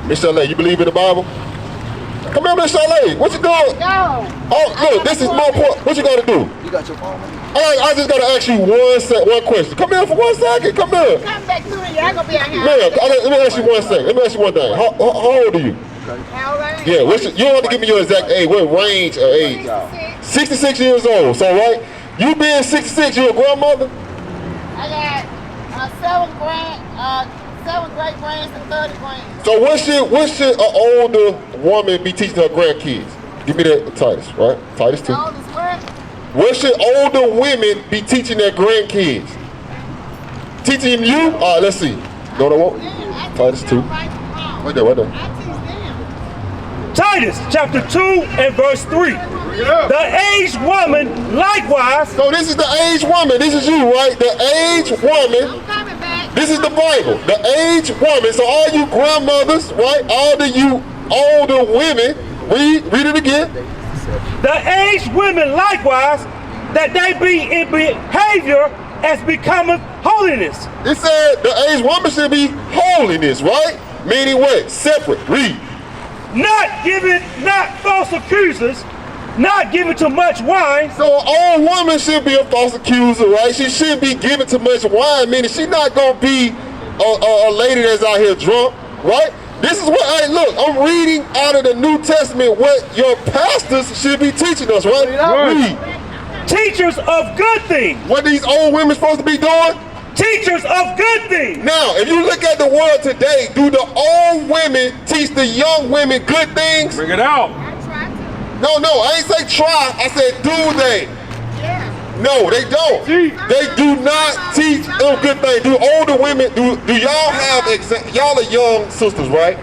Miss Chalet, you believe in the Bible? Come here, Miss Chalet. What you doing? No. Oh, look, this is more important. What you gotta do? You got your phone? I just gotta ask you one question. Come here for 1 second. Come here. Come back to it. I gonna be out here. Man, let me ask you 1 second. Let me ask you one thing. How old are you? How old are you? Yeah, you don't have to give me your exact age. What range of age? 66 years old. So, right? You being 66, you a grandmother? I got 7 great grands and 30 grands. So what should an older woman be teaching her grandkids? Give me that Titus, right? Titus 2. Oldest what? What should older women be teaching their grandkids? Teaching you? Let's see. No, I won't. Titus 2. Right there. I teach them. Titus chapter 2 and verse 3. Yeah. The aged woman likewise. So this is the aged woman. This is you, right? The aged woman. I'm coming back. This is the Bible. The aged woman. So all you grandmothers, right? All of you older women, read it again. The aged women likewise, that they be in behavior as becometh holiness. It said the aged woman should be holiness, right? Meaning what? Separate. Read. Not false accusers, not given to much wine. So an old woman should be a false accuser, right? She shouldn't be given too much wine, meaning she's not gonna be a lady that's out here drunk, right? This is what, hey, look, I'm reading out of the New Testament what your pastors should be teaching us, right? Read. Teachers of good things. What these old women supposed to be doing? Teachers of good things. Now, if you look at the world today, do the old women teach the young women good things? Bring it out. I try to. No, I ain't say try, I said do they? Yeah. No, they don't. They do not teach them good things. Do older women, do y'all have, y'all are young sisters, right?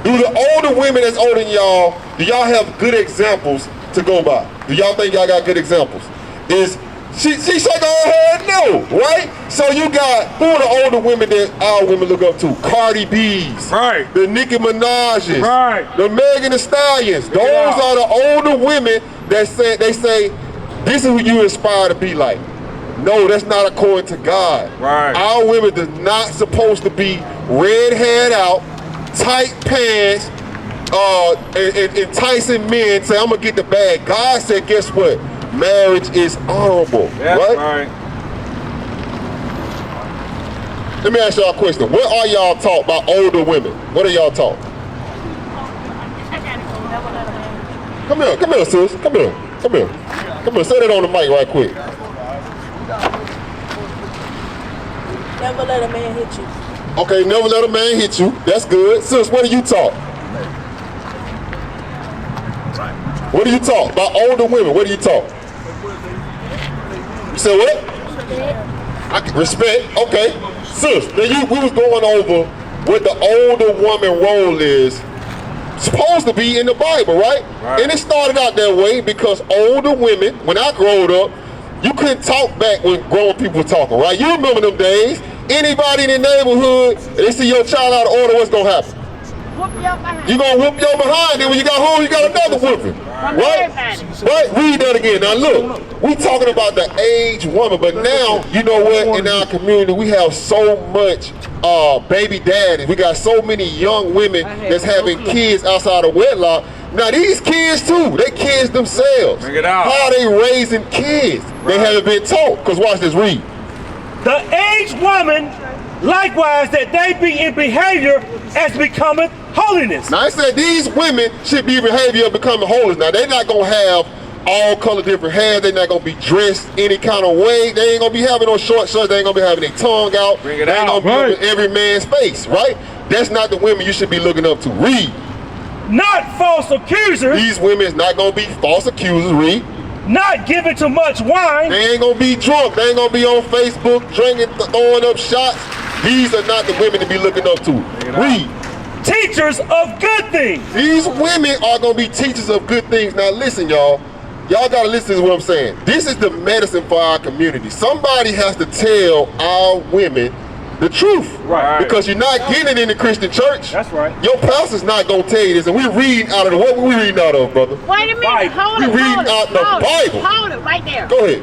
Do the older women that's older than y'all, do y'all have good examples to go by? Do y'all think y'all got good examples? She shaking her head no, right? So you got, who are the older women that our women look up to? Cardi B's, right? The Nicki Minaj's, right? The Megan Thee Stallions. Those are the older women that say, this is who you aspire to be like. No, that's not according to God. Right. Our women are not supposed to be red haired out, tight pants, enticing men, say, I'm gonna get the bag. God said, guess what? Marriage is honorable, right? Let me ask y'all a question. What are y'all taught by older women? What are y'all taught? Come here, sis. Come here. Say that on the mic right quick. Never let a man hit you. Okay, never let a man hit you. That's good. Sis, what are you taught? What are you taught? By older women, what are you taught? You said what? Respect. Okay. Sis, then we was going over what the older woman role is supposed to be in the Bible, right? And it started out that way because older women, when I growed up, you couldn't talk back when grown people were talking, right? You remember them days. Anybody in the neighborhood, they see your child out of order, what's gonna happen? Whoop your behind. You gonna whoop your behind, then when you got home, you got another whooping. Right? Right? Read that again. Now look, we talking about the aged woman, but now, you know what, in our community, we have so much baby daddies. We got so many young women that's having kids outside of wedlock. Now these kids too, they kids themselves. Bring it out. How are they raising kids? They haven't been taught. Because watch this, read. The aged woman, likewise, that they be in behavior as becometh holiness. Now I said these women should be in behavior of becoming holiness. Now they're not gonna have all color different hair. They're not gonna be dressed any kind of way. They ain't gonna be having no short shorts. They ain't gonna be having their tongue out. Bring it they ain't out. gonna be in every man's face, right? That's not the women you should be looking up to. Read. Not false accusers. These women is not gonna be false accusers. Read. Not given to much wine. They ain't gonna be drunk. They ain't gonna be on Facebook drinking, throwing up shots. These are not the women to be looking up to. Read. Teachers of good things. These women are gonna be teachers of good things. Now listen, y'all. Y'all gotta listen to what I'm saying. This is the medicine for our community. Somebody has to tell our women the truth. Right. Because you're not getting it in the Christian church. That's right. Your pastor's not gonna tell you this. And we're reading out of the, what we reading out of, brother? Wait a minute, hold it, we reading out the Bible. Hold it right there. Go ahead.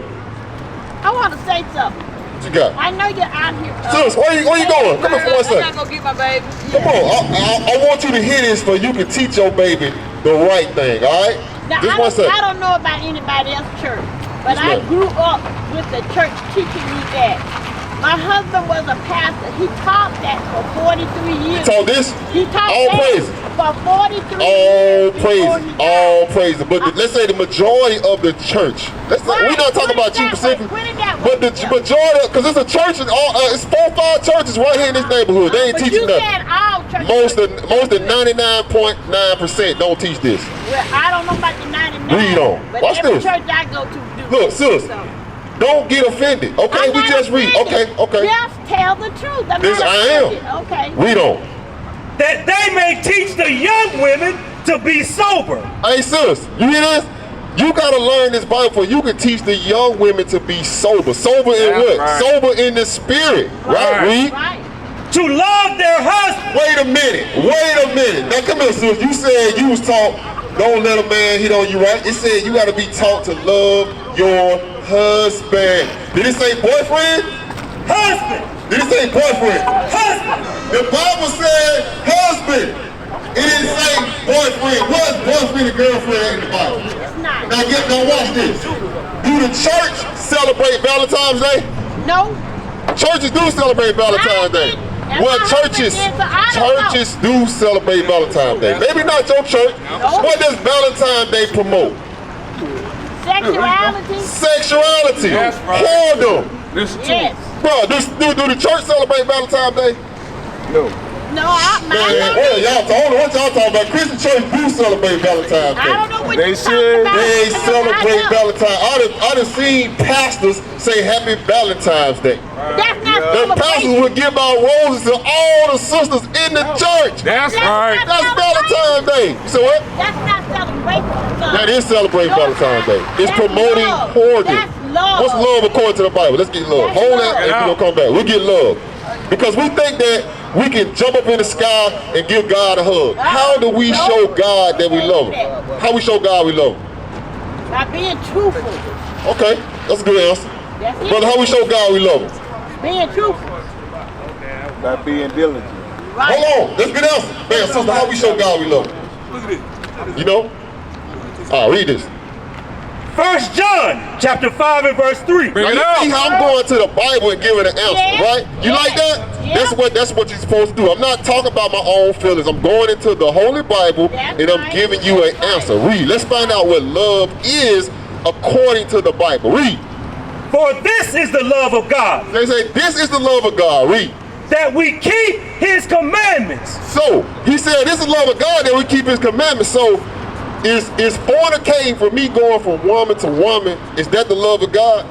I want to say something. What you got? I know you're out here. Sis, where you going? Come here for 1 second. I'm not gonna get my baby. Come on, I want you to hear this so you can teach your baby the right thing, all right? Now, Just 1 second. I don't know about anybody else's church, but Yes, I ma'am. grew up with the church teaching me that. My husband was a pastor. He taught that for 43 years. Taught this? He taught All that praise. for 43 All years. before praise, he all died. praise. But let's say the majority of the church. We're not talking about you specifically, but the majority, because it's a church, it's 4 or 5 churches right here in this neighborhood. They ain't But teaching you nothing. said all churches. Most than 99.9% don't teach this. Well, I don't know about the 99. Read on. But Watch every this. church I go to do. Look, sis, So, don't get offended. Okay, I'm we not just read. offended. Okay. Just tell the truth. I'm This not I am. offended. Okay. Read on. That they may teach the young women to be sober. Hey, sis, you hear this? You gotta learn this Bible for you can teach the young women to be sober. Sober in what? right. Sober in the spirit. Right? Read. Right. To love their husband. Wait a minute. Now come here, sis. You said you was taught don't let a man hit on you, right? It said you gotta be taught to love your husband. Did it say boyfriend? Husband. Did it say boyfriend? Husband. The Bible said husband. It didn't say boyfriend. What's boyfriend and girlfriend in the Bible? It's not. Now watch this. Do the church celebrate Valentine's Day? No. Churches do celebrate Valentine's Day. That's Well, my churches husband did, so I don't know. churches do celebrate Valentine's Day. Maybe not your church. No. What does Valentine's Day promote? Sexuality. Sexuality. That's right. Whoredom. Listen to Yes. Bro, do the church celebrate Valentine's Day? No. No, I Man, well, y'all talking what y'all talking about? Christian church do celebrate Valentine's I Day. don't know what They you're should. talking about. They because celebrate I know. Valentine's. I done seen pastors say Happy Valentine's Day. That's not The pastors celebration. would give out roses to all the sisters in the church. That's right. That's Valentine's Day. You say what? That's not celebration. son. That is celebrating No, Valentine's Day. It's that's promoting love. hoarding. That's love. What's love according to the Bible? Let's get love. That's Hold love. that and we're gonna come back. We'll get love. Because we think that we can jump up in the sky and give God a hug. How do we show God that we love him? How we show God we love him? By being truthful. Okay, that's a good answer. That's it. Brother, how we show God we love him? Being truthful. By being diligent. Right. Hold on, that's a good answer. Man, sister, how we show God we love him? Look at this. You know? Read this. 1 John chapter 5 and verse 3. Bring Now, it you out. see how I'm going to the Bible and giving an answer, Yeah. right? You Yeah. like that? Yeah. That's what you're supposed to do. I'm not talking about my own feelings. I'm going into the Holy Bible That's and I'm right. giving you an That's answer. Read. Let's find out what love is according to the Bible. Read. For this is the love of God, They say this is the love of God. Read. that we keep his commandments. So he said this is the love of God that we keep his commandments. So is fornicating for me going from woman to woman, is that the love of God?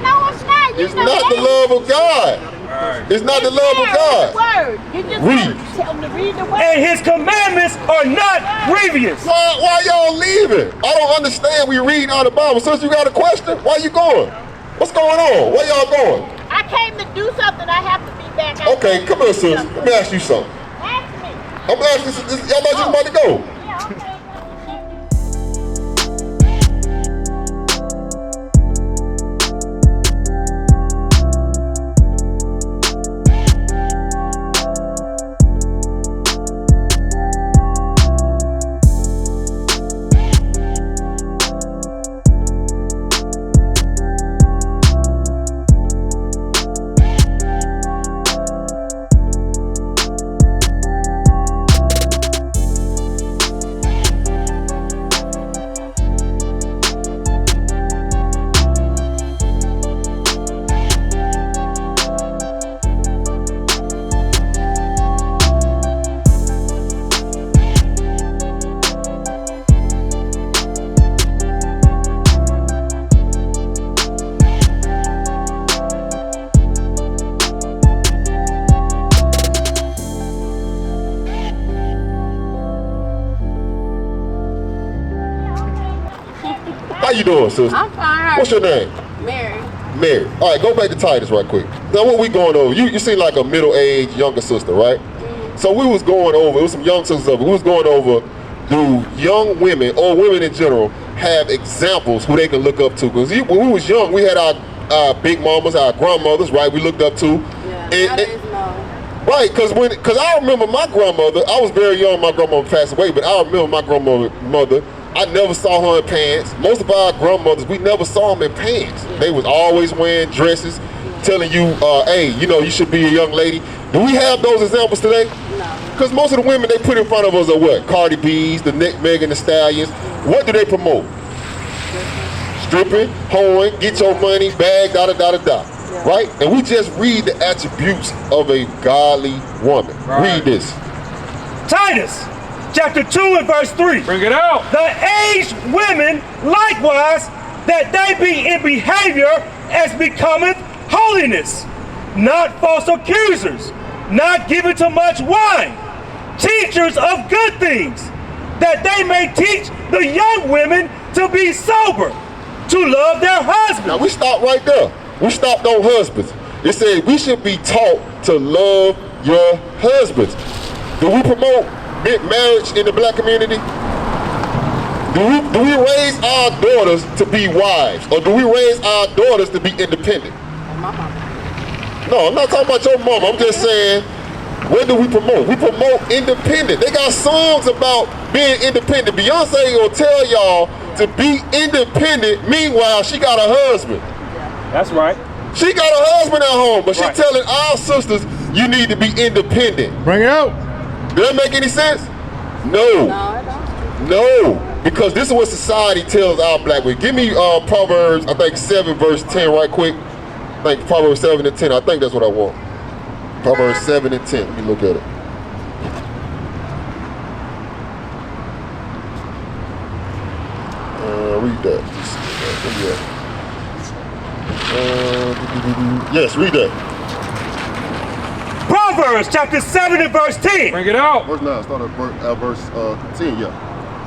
No, it's not. You It's know not the that. love of God. It's not the love of God. Word. You just Read. tell them to read the word. And his commandments are not grievous. Why y'all leaving? I don't understand. We reading out the Bible. Since you got a question, why you going? What's going on? Where y'all going? I came to do something. I have to be back. Okay, come here, sis. Let me ask you something. Ask me. I'm asking you, y'all not just about to go. Yeah, okay. How you doing, sis? I'm fine. What's your name? Mary. Mary. All right, go back to Titus right quick. Now what we going over? You seem like a middle-aged younger sister, right? So we was going over, it was some young sisters over, we was going over, do young women, or women in general, have examples who they can look up to? Because when we was young, we had our our big mamas, our grandmothers, right? We looked up to. Yeah, nowadays, no. Right, because I remember my grandmother. I was very young. My grandmother passed away, but I remember my grandmother. I never saw her in pants. Most of our grandmothers, we never saw them in pants. They was always wearing dresses, telling you, hey, you know, you should be a young lady. Do we have those examples today? No. Because most of the women they put in front of us are what? Cardi B's, the Megan Thee Stallions. What do they promote? Stripping, hoeing, get your money, bag, da-da-da-da-da. Yeah. Right? And we just read the attributes of a godly woman. Right. Read this. Titus, chapter 2 and verse 3. Bring it out. The aged women likewise, that they be in behavior as becometh holiness, not false accusers, not given to much wine, teachers of good things, that they may teach the young women to be sober, to love their husbands. Now we stopped right there. We stopped on husbands. It said we should be taught to love your husbands. Do we promote marriage in the black community? Do we raise our daughters to be wives? Or do we raise our daughters to be independent? No, I'm not talking about your mama. I'm just saying, what do we promote? We promote independent. They got songs about being independent. Beyonce will tell y'all to be independent. Meanwhile, she got a husband. That's right. She got a husband at home, but she Right. telling our sisters, you need to be independent. Bring it out. Does that make any sense? No. No, I don't. No. Because this is what society tells our black women. Give me Proverbs, I think 7 verse 10 right quick. I think Proverbs 7 and 10. I think that's what I want. Proverbs 7 and 10. Let me look at it. Read that. Yes, read that. Proverbs chapter 7 and verse 10. Bring it out. Verse 9, start at verse 10, yeah.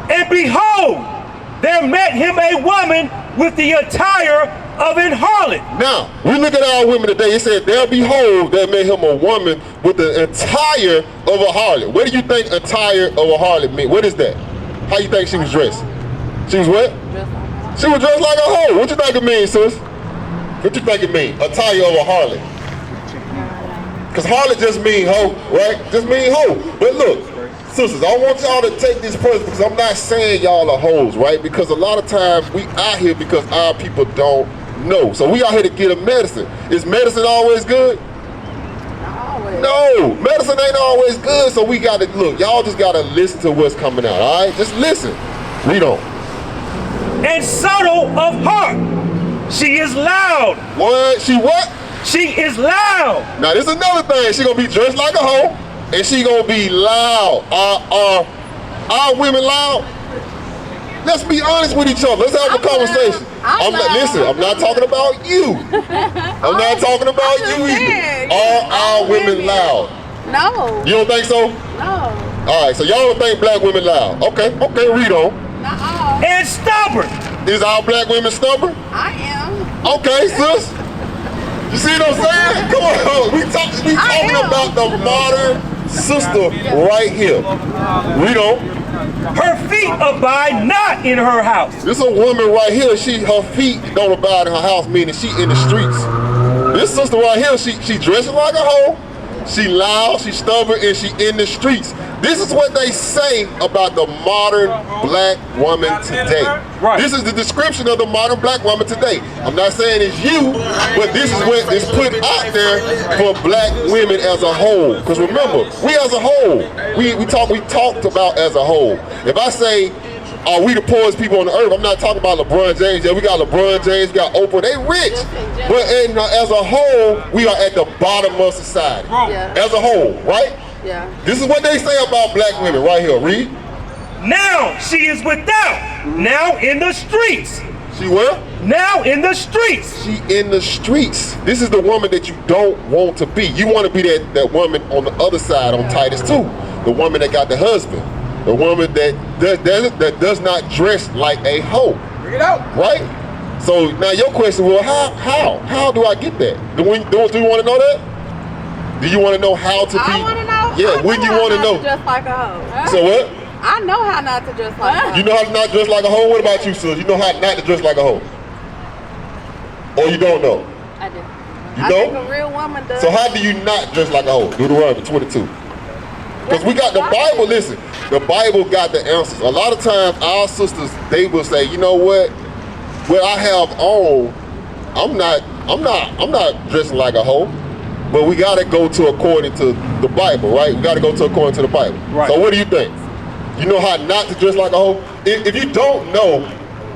And behold, there met him a woman with the attire of an harlot. Now, we look at our women today. It said, there behold, there made him a woman with the attire of a harlot. What do you think attire of a harlot mean? What is that? How you think she was dressed? She was what? She was dressed like a hoe. What you think it means, sis? What you think it means? Attire of a harlot. Because harlot just mean hoe, right? Just mean hoe. But look, sisters, I want y'all to take this person because I'm not saying y'all are hoes, right? Because a lot of times we out here because our people don't know. So we out here to get a medicine. Is medicine always good? No, medicine ain't always good. So we got to, look, y'all just got to listen to what's coming out, all right? Just listen. Read on. And subtle of heart. She is loud. What? She what? She is loud. Now this is another thing. She gonna be dressed like a hoe, and she gonna be loud. Are women loud? Let's be honest with each other. Let's have a conversation. I'm not talking about you. I'm not talking about you either. Are our women loud? No. You don't think so? No. All right. So y'all don't think black women loud? Okay. Okay. Read on. Not all. And stubborn. Is our black women stubborn? I am. Okay, sis. You see what I'm saying? Come on. We talking about the modern sister right here. Read on. Her feet abide not in her house. This a woman right here. Her feet don't abide in her house, meaning she in the streets. This sister right here, she dressing like a hoe. She loud, she stubborn, and she in the streets. This is what they say about the modern black woman today. Right. This is the description of the modern black woman today. I'm not saying it's you, but this is what is put out there for black women as a whole. Because remember, we as a whole, we talked about as a whole. If I say, are we the poorest people on the earth? I'm not talking about LeBron James. Yeah, we got LeBron James, we got Oprah. They rich. But as a whole, we are at the bottom of society. Yeah. As a whole, right? Yeah. This is what they say about black women right here. Read. Now she is without. Now in the streets. She where? Now in the streets. She in the streets. This is the woman that you don't want to be. You want to be that woman on the other side on Titus 2. The woman that got the husband. The woman that does not dress like a hoe. Bring it out. Right? So now your question, well, how do I get that? Do you want to know that? Do you want to know how to be? I want to know. Yeah, when you want to know? Just like a hoe. So what? I know how not to dress like a hoe. You know how to not dress like a hoe? What about you, sis? You know how not to dress like a hoe? Or you don't know? I do. You I don't? think a real woman does. So how do you not dress like a hoe? Deuteronomy 22. Because we got the Bible, listen, the Bible got the answers. A lot of times our sisters, they will say, you know what I have on, I'm not dressing like a hoe. But we gotta go to according to the Bible, right? We gotta go to according to the Bible. Right. So what do you think? You know how not to dress like a hoe? If you don't know,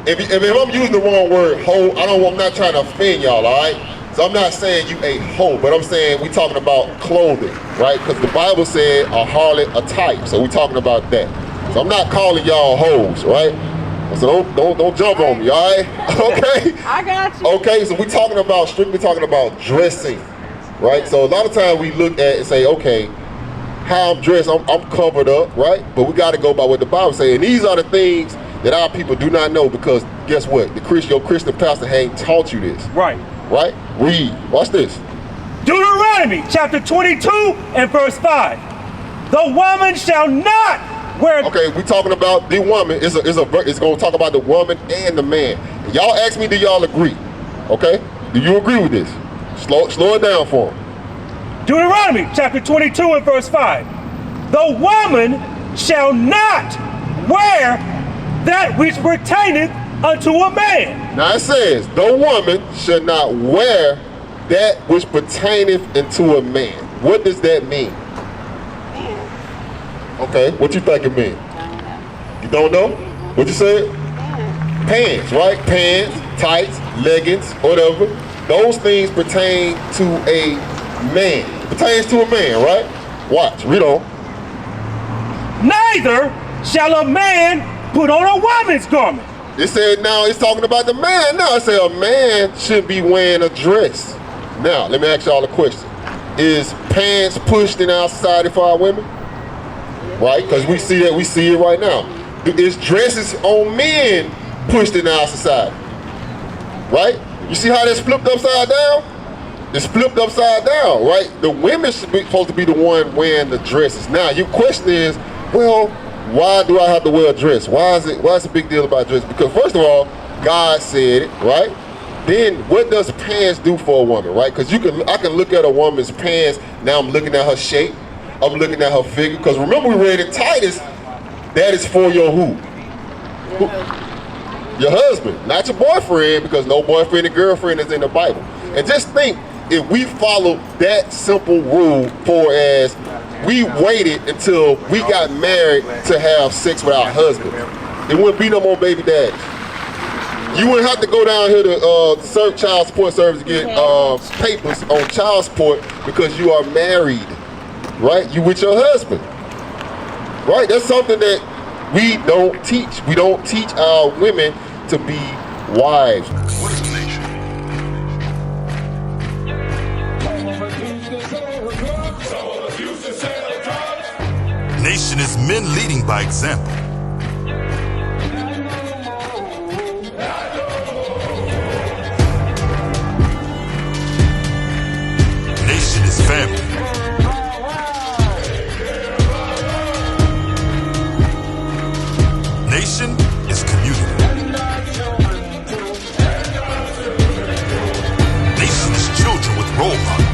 if I'm using the wrong word, hoe, I'm not trying to offend y'all, all right? So I'm not saying you a hoe, but I'm saying we talking about clothing, right? Because the Bible said a harlot, a type. So we talking about that. So I'm not calling y'all hoes, right? So don't jump on me, all right? Okay? I got you. Okay, so we strictly talking about dressing, right? So a lot of times we look at and say, okay, how I'm dressed, I'm covered up, right? But we got to go by what the Bible says. And these are the things that our people do not know, because guess what? Your Christian pastor ain't taught you this. Right. Right? Read. Watch this. Deuteronomy chapter 22 and verse 5. The woman shall not wear... Okay, we talking about the woman. It's going to talk about the woman and the man. And y'all ask me, do y'all agree? Okay? Do you agree with this? Slow it down for them. Deuteronomy chapter 22 and verse 5. The woman shall not wear that which pertaineth unto a man. Now it says, the woman should not wear that which pertaineth unto a man. What does that mean? Okay, what you think it means? You don't know? What you said? Pants, right? Pants, tights, leggings, whatever. Those things pertain to a man. Pertains to a man, right? Watch, read on. Neither shall a man put on a woman's garment. It said now it's talking about the man. Now it said a man should be wearing a dress. Now, let me ask y'all a question. Is pants pushed in our society for our women? Right? Because we see it right now. Is dresses on men pushed in our society? Right? You see how that's flipped upside down? It's flipped upside down, right? The women should be supposed to be the one wearing the dresses. Now, your question is, well, why do I have to wear a dress? Why is a big deal about dress? Because first of all, God said it, right? Then what does pants do for a woman, right? Because I can look at a woman's pants, now I'm looking at her shape, I'm looking at her figure. Because remember we read in Titus, that is for your who? Your husband, not your boyfriend, because no boyfriend and girlfriend is in the Bible. And just think, if we follow that simple rule, for as we waited until we got married to have sex with our husbands, there wouldn't be no more baby daddies. You wouldn't have to go down here to serve child support service to get papers on child support because you are married, right? You with your husband, right? That's something that we don't teach. We don't teach our women to be wives. What is the nation? Nation is men leading by example. Nation is family. Nation is community. Nation is children with role models.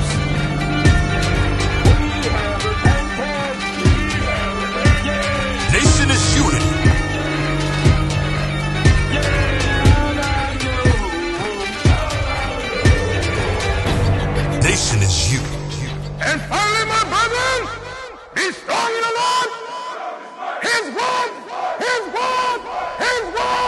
Nation is unity. Nation is you. And finally, my brethren, be strong in the Lord. His word, his word, his word.